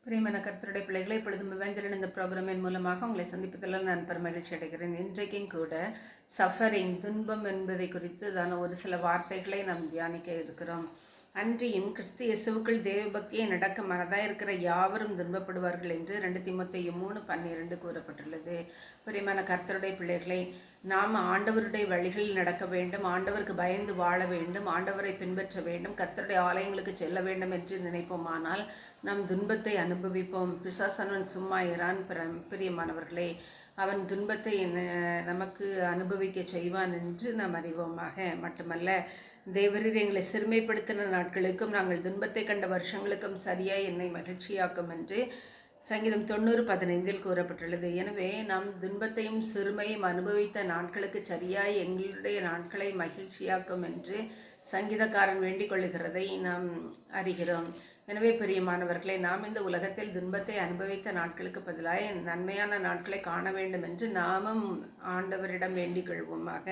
பிரியமான கர்த்தருடைய பிள்ளைகளை இப்பொழுது விவேந்திரன் இந்த ப்ரோக்ராமின் மூலமாக உங்களை சந்திப்பதில் நான் பெருமகிழ்ச்சி அடைகிறேன். இன்றைக்கும் கூட சஃபரிங் துன்பம் என்பதை குறித்து தான ஒரு சில வார்த்தைகளை நாம் தியானிக்க இருக்கிறோம். அன்றியும் கிறிஸ்து இயேசுவுக்குள் தேவபக்தியை நடக்க மனதாக இருக்கிற யாவரும் துன்பப்படுவார்கள் என்று 2 தீமோத்தேயு 3:12 கூறப்பட்டுள்ளது. பிரியமான கர்த்தருடைய பிள்ளைகளை, நாம் ஆண்டவருடைய வழிகளில் நடக்க வேண்டும், ஆண்டவருக்கு பயந்து வாழ வேண்டும், ஆண்டவரை பின்பற்ற வேண்டும், கர்த்தருடைய ஆலயங்களுக்கு செல்ல வேண்டும் என்று நினைப்போமானால் நாம் துன்பத்தை அனுபவிப்போம். பிசாசானவன் சும்மா இரான். பிரியமானவர்களே, அவன் துன்பத்தை நமக்கு அனுபவிக்க செய்வான் என்று நாம் அறிவோமாக. மட்டுமல்ல, தேவரீர் எங்களை சிறுமைப்படுத்தின நாட்களுக்கும் நாங்கள் துன்பத்தை கண்ட வருஷங்களுக்கும் சரியாய் என்னை மகிழ்ச்சியாக்கும் என்று சங்கீதம் 90:15 கூறப்பட்டுள்ளது. எனவே நாம் துன்பத்தையும் சிறுமையும் அனுபவித்த நாட்களுக்கு சரியாய் எங்களுடைய நாட்களை மகிழ்ச்சியாக்கும் என்று சங்கீதக்காரன் வேண்டிக் கொள்ளுகிறதை நாம் அறிகிறோம். எனவே பிரியமானவர்களை, நாம் இந்த உலகத்தில் துன்பத்தை அனுபவித்த நாட்களுக்கு பதிலாக நன்மையான நாட்களை காண வேண்டும் என்று நாமும் ஆண்டவரிடம் வேண்டிக் கொள்வோமாக.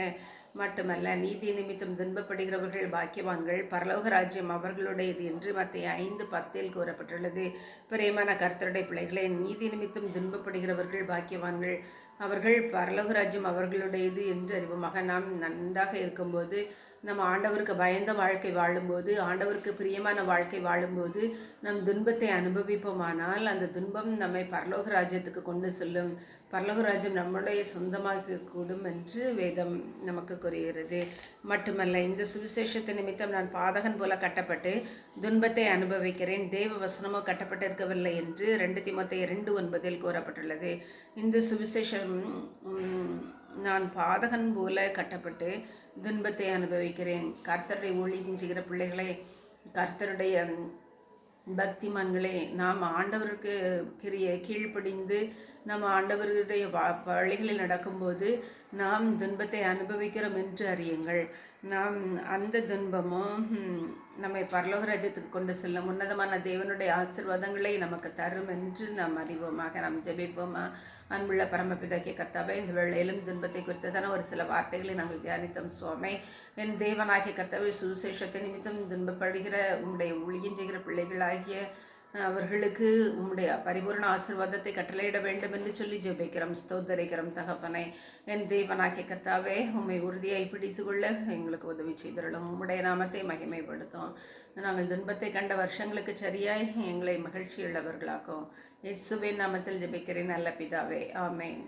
மட்டுமல்ல, நீதி நிமித்தம் துன்பப்படுகிறவர்கள் பாக்கியவான்கள், பரலோக ராஜ்யம் அவர்களுடையது என்று மத்தேயு 5:10 கூறப்பட்டுள்ளது. பிரியமான கர்த்தருடைய பிள்ளைகளை, நீதி நிமித்தம் துன்பப்படுகிறவர்கள் பாக்கியவான்கள், அவர்கள் பரலோக ராஜ்யம் அவர்களுடையது என்று அறிவோமாக. நாம் நன்றாக இருக்கும்போது, நம்ம ஆண்டவருக்கு பயந்த வாழ்க்கை வாழும்போது, ஆண்டவருக்கு பிரியமான வாழ்க்கை வாழும்போது நம் துன்பத்தை அனுபவிப்போமானால் அந்த துன்பம் நம்மை பரலோக ராஜ்யத்துக்கு கொண்டு செல்லும். பரலோக ராஜ்யம் நம்முடைய சொந்தமாக கூடும் என்று வேதம் நமக்கு கூறுகிறது. மட்டுமல்ல, இந்த சுவிசேஷத்தை நிமித்தம் நான் பாதகன் போல கட்டப்பட்டு துன்பத்தை அனுபவிக்கிறேன், தேவ வசனமோ கட்டப்பட்டிருக்கவில்லை என்று 2 தீமோத்தேயு 2:9 கூறப்பட்டுள்ளது. இந்த சுவிசேஷம் நான் பாதகன் போல கட்டப்பட்டு துன்பத்தை அனுபவிக்கிறேன். கர்த்தருடைய ஊழியம் செய்கிற பிள்ளைகளை, கர்த்தருடைய பக்திமான்களே, நாம் ஆண்டவருக்கு கீழ்ப்படிந்து நம்ம ஆண்டவருடைய வழிகளில் நடக்கும்போது நாம் துன்பத்தை அனுபவிக்கிறோம் என்று அறியுங்கள். நாம் அந்த துன்பமும் நம்மை பரலோக ராஜ்யத்துக்கு கொண்டு செல்லும், உன்னதமான தேவனுடைய ஆசீர்வாதங்களை நமக்கு தரும் என்று நாம் அறிவோமாக. நாம் ஜெபிப்போமா. அன்புள்ள பரமபிதாகிய கர்த்தாவே, இந்த வேளையிலும் துன்பத்தை குறித்ததான ஒரு சில வார்த்தைகளை நாங்கள் தியானித்தோம் சுவாமி. என் தேவனாகிய கர்த்தாவே, சுவிசேஷத்தை நிமித்தம் துன்பப்படுகிற உம்முடைய ஊழியம் செய்கிற பிள்ளைகளாகிய அவர்களுக்கு உம்முடைய பரிபூர்ண ஆசீர்வாதத்தை கட்டளையிட வேண்டும் என்று சொல்லி ஜெபிக்கிறோம், ஸ்தோத்தரிக்கிறோம் தகப்பனை. என் தேவனாகிய கர்த்தாவே, உம்மை உறுதியாய் பிடித்து கொள்ள எங்களுக்கு உதவி செய்திருளும், உம்முடைய நாமத்தை மகிமைப்படுத்தும். நாங்கள் துன்பத்தை கண்ட வருஷங்களுக்கு சரியாய் எங்களை மகிழ்ச்சியுள்ளவர்களாக்கும். இயேசுவின் நாமத்தில் ஜெபிக்கிறேன் நல்ல பிதாவே, ஆமென்.